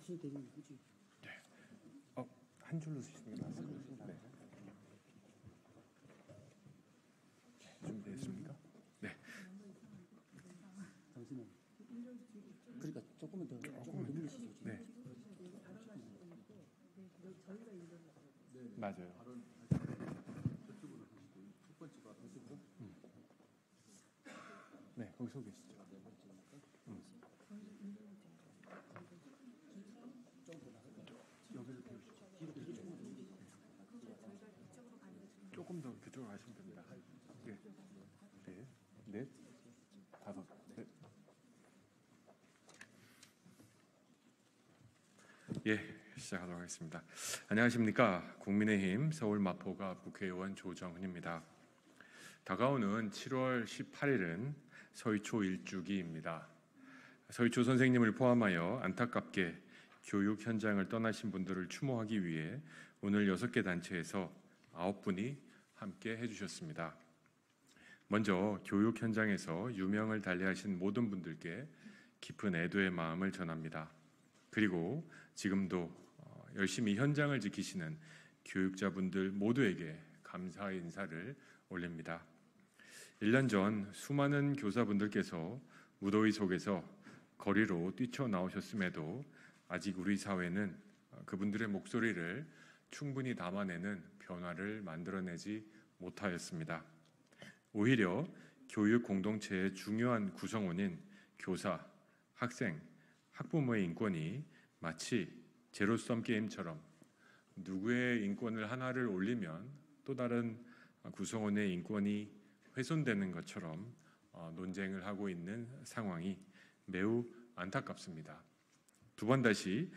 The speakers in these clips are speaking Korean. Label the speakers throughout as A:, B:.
A: 네. 한 줄로 쓰시는 게 맞습니다. 네. 준비됐습니까? 네.
B: 잠시만. 그러니까 조금만 더 늘리시죠.
A: 네. 맞아요. 네, 거기 서 계시죠. 조금 더 그쪽으로 가시면 됩니다. 네, 네, 넷, 다섯, 넷. 예, 시작하도록 하겠습니다. 안녕하십니까? 국민의힘 서울 마포가 국회의원 조정훈입니다. 다가오는 7월 18일은 서희초 일주기입니다. 서희초 선생님을 포함하여 안타깝게 교육 현장을 떠나신 분들을 추모하기 위해 오늘 6개 단체에서 9분이 함께 해주셨습니다. 먼저 교육 현장에서 유명을 달리하신 모든 분들께 깊은 애도의 마음을 전합니다. 그리고 지금도 열심히 현장을 지키시는 교육자분들 모두에게 감사의 인사를 올립니다. 1년 전 수많은 교사분들께서 무더위 속에서 거리로 뛰쳐나오셨음에도 아직 우리 사회는 그분들의 목소리를 충분히 담아내는 변화를 만들어내지 못하였습니다. 오히려 교육 공동체의 중요한 구성원인 교사, 학생, 학부모의 인권이 마치 제로섬 게임처럼 누구의 인권을 하나를 올리면 또 다른 구성원의 인권이 훼손되는 것처럼 논쟁을 하고 있는 상황이 매우 안타깝습니다. 두 번 다시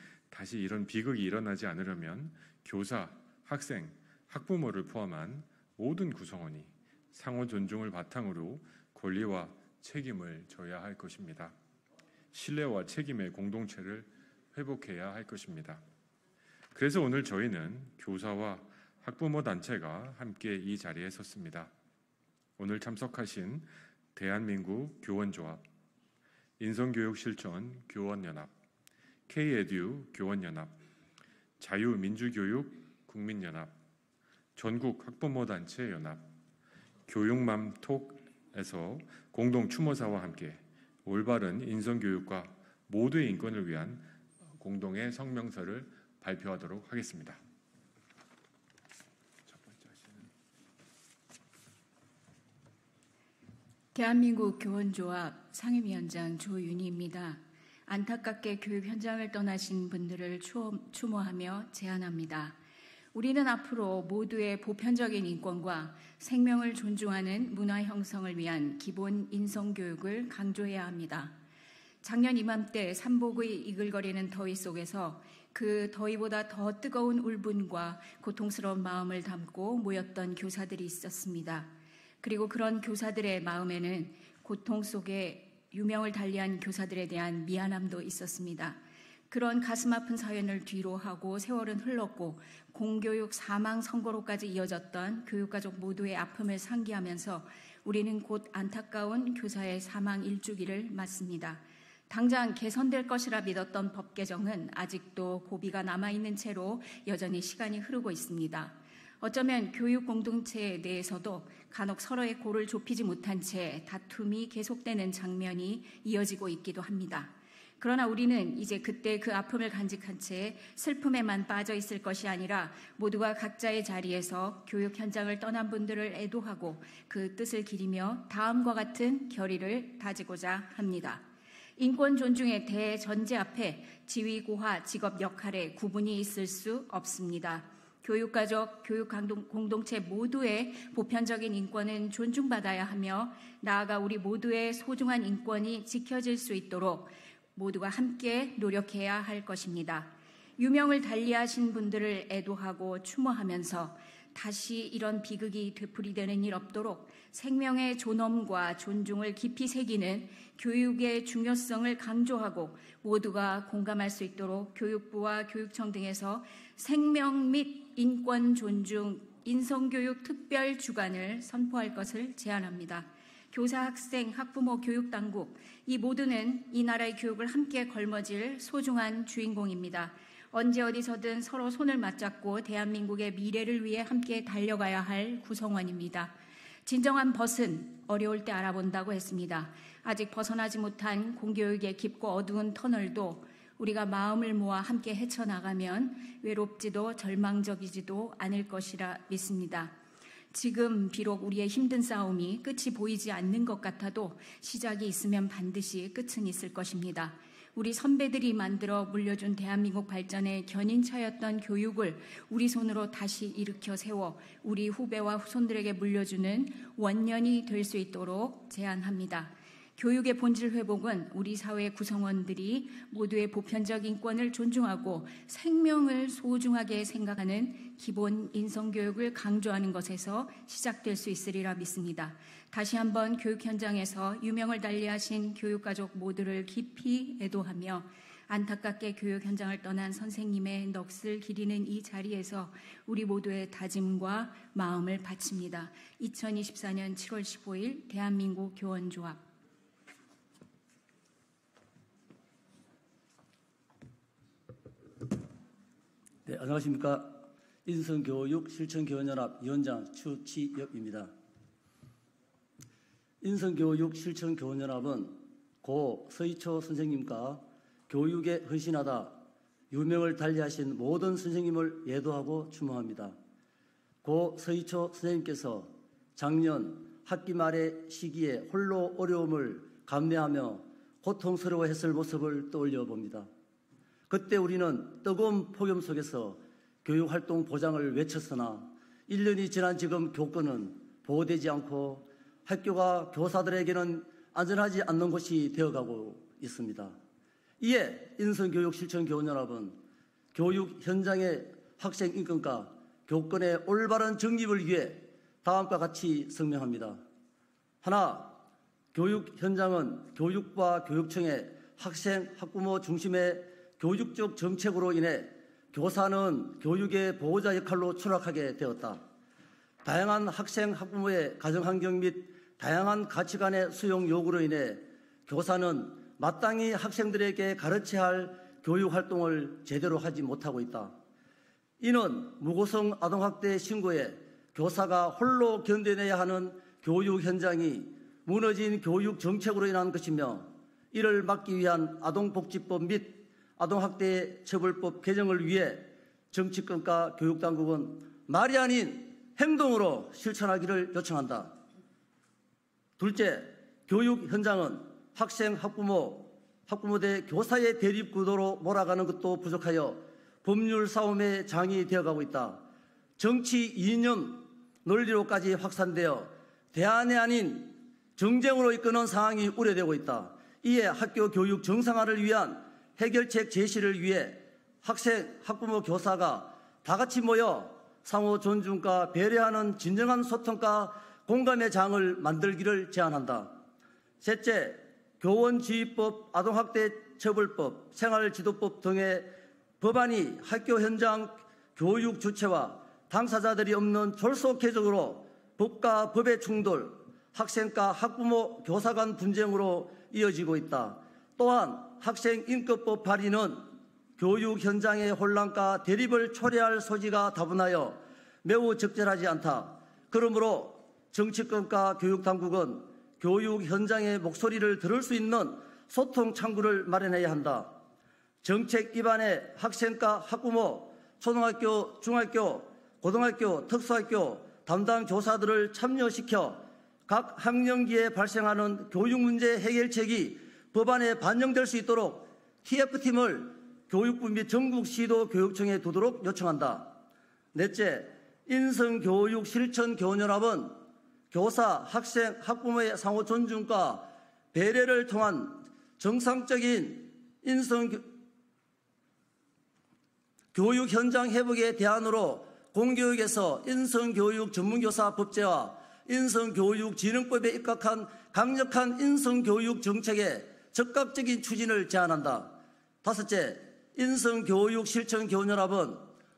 A: 이런 비극이 일어나지 않으려면 교사, 학생, 학부모를 포함한 모든 구성원이 상호 존중을 바탕으로 권리와 책임을 져야 할 것입니다. 신뢰와 책임의 공동체를 회복해야 할 것입니다. 그래서 오늘 저희는 교사와 학부모 단체가 함께 이 자리에 섰습니다. 오늘 참석하신 대한민국 교원조합, 인성교육실천 교원연합, K-에듀 교원연합, 자유민주교육 국민연합, 전국 학부모단체 연합, 교육맘톡에서 공동 추모사와 함께 올바른 인성교육과 모두의 인권을 위한 공동의 성명서를 발표하도록 하겠습니다.
C: 대한민국 교원조합 상임위원장 조윤희입니다. 안타깝게 교육 현장을 떠나신 분들을 추모하며 제안합니다. 우리는 앞으로 모두의 보편적인 인권과 생명을 존중하는 문화 형성을 위한 기본 인성교육을 강조해야 합니다. 작년 이맘때 삼복의 이글거리는 더위 속에서 그 더위보다 더 뜨거운 울분과 고통스러운 마음을 담고 모였던 교사들이 있었습니다. 그리고 그런 교사들의 마음에는 고통 속에 유명을 달리한 교사들에 대한 미안함도 있었습니다. 그런 가슴 아픈 사연을 뒤로 하고 세월은 흘렀고 공교육 사망 선고로까지 이어졌던 교육가족 모두의 아픔을 상기하면서 우리는 곧 안타까운 교사의 사망 일주기를 맞습니다. 당장 개선될 것이라 믿었던 법 개정은 아직도 고비가 남아있는 채로 여전히 시간이 흐르고 있습니다. 어쩌면 교육 공동체 내에서도 간혹 서로의 골을 좁히지 못한 채 다툼이 계속되는 장면이 이어지고 있기도 합니다. 그러나 우리는 이제 그때 그 아픔을 간직한 채 슬픔에만 빠져 있을 것이 아니라 모두가 각자의 자리에서 교육 현장을 떠난 분들을 애도하고 그 뜻을 기리며 다음과 같은 결의를 다지고자 합니다. 인권 존중의 대전제 앞에 지위고하 직업 역할에 구분이 있을 수 없습니다. 교육가족, 교육공동체 모두의 보편적인 인권은 존중받아야 하며 나아가 우리 모두의 소중한 인권이 지켜질 수 있도록 모두가 함께 노력해야 할 것입니다. 유명을 달리하신 분들을 애도하고 추모하면서 다시 이런 비극이 되풀이되는 일 없도록 생명의 존엄과 존중을 깊이 새기는 교육의 중요성을 강조하고 모두가 공감할 수 있도록 교육부와 교육청 등에서 생명 및 인권 존중 인성교육 특별 주간을 선포할 것을 제안합니다. 교사, 학생, 학부모, 교육당국 이 모두는 이 나라의 교육을 함께 걸머질 소중한 주인공입니다. 언제 어디서든 서로 손을 맞잡고 대한민국의 미래를 위해 함께 달려가야 할 구성원입니다. 진정한 벗은 어려울 때 알아본다고 했습니다. 아직 벗어나지 못한 공교육의 깊고 어두운 터널도 우리가 마음을 모아 함께 헤쳐나가면 외롭지도 절망적이지도 않을 것이라 믿습니다. 지금 비록 우리의 힘든 싸움이 끝이 보이지 않는 것 같아도 시작이 있으면 반드시 끝은 있을 것입니다. 우리 선배들이 만들어 물려준 대한민국 발전의 견인차였던 교육을 우리 손으로 다시 일으켜 세워 우리 후배와 후손들에게 물려주는 원년이 될 수 있도록 제안합니다. 교육의 본질 회복은 우리 사회 구성원들이 모두의 보편적 인권을 존중하고 생명을 소중하게 생각하는 기본 인성교육을 강조하는 것에서 시작될 수 있으리라 믿습니다. 다시 한번 교육 현장에서 유명을 달리하신 교육가족 모두를 깊이 애도하며 안타깝게 교육 현장을 떠난 선생님의 넋을 기리는 이 자리에서 우리 모두의 다짐과 마음을 바칩니다. 2024년 7월 15일 대한민국 교원조합.
B: 네, 안녕하십니까. 인성교육 실천교원연합 위원장 추치엽입니다. 인성교육 실천교원연합은 고 서희초 선생님과 교육에 헌신하다 유명을 달리하신 모든 선생님을 예도하고 추모합니다. 고 서희초 선생님께서 작년 학기 말의 시기에 홀로 어려움을 감내하며 고통스러워했을 모습을 떠올려 봅니다. 그때 우리는 뜨거운 폭염 속에서 교육활동 보장을 외쳤으나 1년이 지난 지금 교권은 보호되지 않고 학교가 교사들에게는 안전하지 않는 곳이 되어가고 있습니다. 이에 인성교육실천교원연합은 교육 현장의 학생 인권과 교권의 올바른 정립을 위해 다음과 같이 성명합니다. 하나, 교육 현장은 교육부와 교육청의 학생, 학부모 중심의 교육적 정책으로 인해 교사는 교육의 보호자 역할로 추락하게 되었다. 다양한 학생, 학부모의 가정환경 및 다양한 가치관의 수용 요구로 인해 교사는 마땅히 학생들에게 가르쳐야 할 교육활동을 제대로 하지 못하고 있다. 이는 무고성 아동학대 신고에 교사가 홀로 견뎌내야 하는 교육 현장이 무너진 교육 정책으로 인한 것이며, 이를 막기 위한 아동복지법 및 아동학대 처벌법 개정을 위해 정치권과 교육당국은 말이 아닌 행동으로 실천하기를 요청한다. 둘째, 교육 현장은 학생, 학부모 대 교사의 대립 구도로 몰아가는 것도 부족하여 법률 싸움의 장이 되어가고 있다. 정치 이념 논리로까지 확산되어 대안이 아닌 정쟁으로 이끄는 상황이 우려되고 있다. 이에 학교 교육 정상화를 위한 해결책 제시를 위해 학생, 학부모, 교사가 다 같이 모여 상호 존중과 배려하는 진정한 소통과 공감의 장을 만들기를 제안한다. 셋째, 교원지휘법, 아동학대 처벌법, 생활지도법 등의 법안이 학교 현장 교육 주체와 당사자들이 없는 졸속계적으로 법과 법의 충돌, 학생과 학부모, 교사 간 분쟁으로 이어지고 있다. 또한 학생인권법 발의는 교육 현장의 혼란과 대립을 초래할 소지가 다분하여 매우 적절하지 않다. 그러므로 정치권과 교육당국은 교육 현장의 목소리를 들을 수 있는 소통 창구를 마련해야 한다. 정책 입안에 학생과 학부모, 초등학교, 중학교, 고등학교, 특수학교 담당 교사들을 참여시켜 각 학년기에 발생하는 교육 문제 해결책이 법안에 반영될 수 있도록 TF팀을 교육부 및 전국시도 교육청에 두도록 요청한다. 넷째, 인성교육실천교원연합은 교사, 학생, 학부모의 상호 존중과 배려를 통한 정상적인 교육 현장 회복의 대안으로 공교육에서 인성교육 전문교사 법제와 인성교육진흥법에 입각한 강력한 인성교육 정책의 적극적인 추진을 제안한다. 다섯째, 인성교육실천교원연합은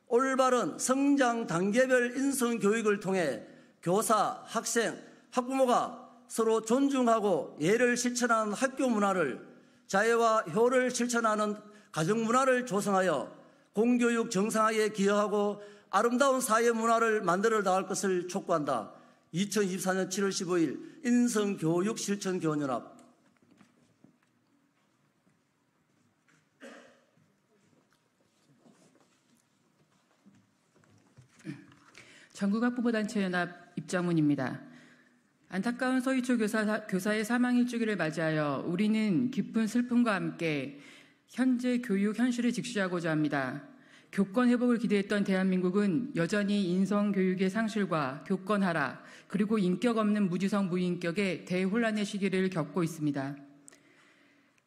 B: 올바른 성장 단계별 인성교육을 통해 교사, 학생, 학부모가 서로 존중하고 예를 실천하는 학교 문화를, 자애와 효를 실천하는 가정 문화를 조성하여 공교육 정상화에 기여하고 아름다운 사회 문화를 만들어 나갈 것을 촉구한다. 2024년 7월 15일 인성교육실천교원연합.
D: 전국학부모단체연합 입장문입니다. 안타까운 서희초 교사의 사망 일주기를 맞이하여 우리는 깊은 슬픔과 함께 현재 교육 현실을 직시하고자 합니다. 교권 회복을 기대했던 대한민국은 여전히 인성교육의 상실과 교권 하락, 그리고 인격 없는 무지성 무인격의 대혼란의 시기를 겪고 있습니다.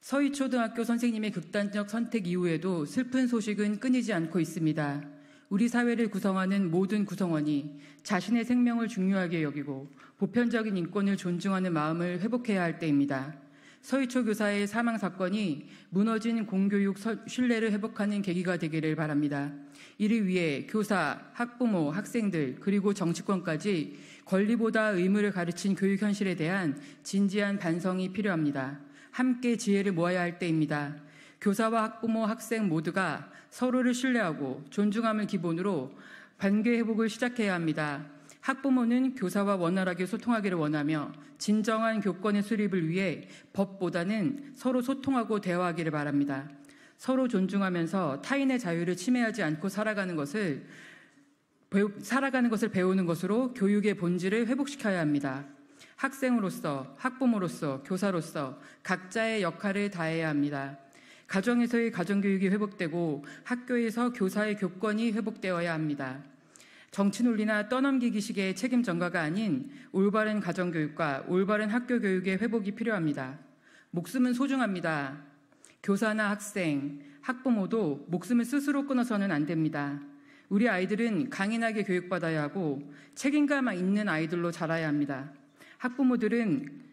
D: 서희초등학교 선생님의 극단적 선택 이후에도 슬픈 소식은 끊이지 않고 있습니다. 우리 사회를 구성하는 모든 구성원이 자신의 생명을 중요하게 여기고 보편적인 인권을 존중하는 마음을 회복해야 할 때입니다. 서희초 교사의 사망 사건이 무너진 공교육 신뢰를 회복하는 계기가 되기를 바랍니다. 이를 위해 교사, 학부모, 학생들, 그리고 정치권까지 권리보다 의무를 가르친 교육 현실에 대한 진지한 반성이 필요합니다. 함께 지혜를 모아야 할 때입니다. 교사와 학부모, 학생 모두가 서로를 신뢰하고 존중함을 기본으로 관계 회복을 시작해야 합니다. 학부모는 교사와 원활하게 소통하기를 원하며 진정한 교권의 수립을 위해 법보다는 서로 소통하고 대화하기를 바랍니다. 서로 존중하면서 타인의 자유를 침해하지 않고 살아가는 것을 배우는 것으로 교육의 본질을 회복시켜야 합니다. 학생으로서, 학부모로서, 교사로서 각자의 역할을 다해야 합니다. 가정에서의 가정교육이 회복되고 학교에서 교사의 교권이 회복되어야 합니다. 정치 논리나 떠넘기기식의 책임 전가가 아닌 올바른 가정교육과 올바른 학교교육의 회복이 필요합니다. 목숨은 소중합니다. 교사나 학생, 학부모도 목숨을 스스로 끊어서는 안 됩니다. 우리 아이들은 강인하게 교육받아야 하고 책임감 있는 아이들로 자라야 합니다. 학부모들은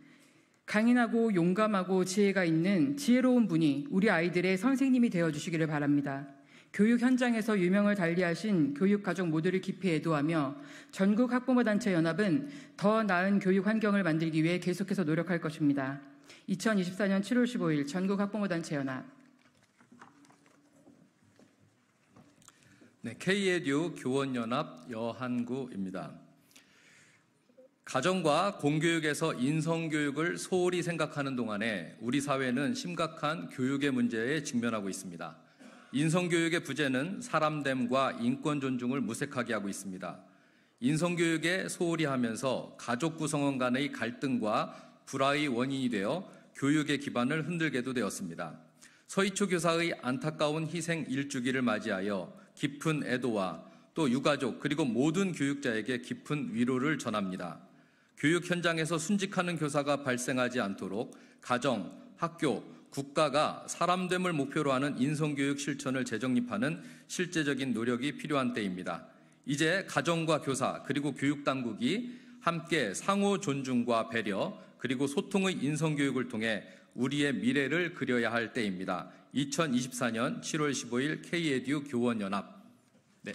D: 강인하고 용감하고 지혜가 있는 지혜로운 분이 우리 아이들의 선생님이 되어주시기를 바랍니다. 교육 현장에서 유명을 달리하신 교육가족 모두를 깊이 애도하며 전국학부모단체연합은 더 나은 교육 환경을 만들기 위해 계속해서 노력할 것입니다. 2024년 7월 15일 전국학부모단체연합.
E: 네, K-에듀 교원연합 여한구입니다. 가정과 공교육에서 인성교육을 소홀히 생각하는 동안에 우리 사회는 심각한 교육의 문제에 직면하고 있습니다. 인성교육의 부재는 사람됨과 인권 존중을 무색하게 하고 있습니다. 인성교육에 소홀히 하면서 가족 구성원 간의 갈등과 불화의 원인이 되어 교육의 기반을 흔들게도 되었습니다. 서희초 교사의 안타까운 희생 일주기를 맞이하여 깊은 애도와 또 유가족 그리고 모든 교육자에게 깊은 위로를 전합니다. 교육 현장에서 순직하는 교사가 발생하지 않도록 가정, 학교, 국가가 사람됨을 목표로 하는 인성교육 실천을 재정립하는 실제적인 노력이 필요한 때입니다. 이제 가정과 교사 그리고 교육당국이 함께 상호 존중과 배려 그리고 소통의 인성교육을 통해 우리의 미래를 그려야 할 때입니다. 2024년 7월 15일 K-에듀 교원연합. 네.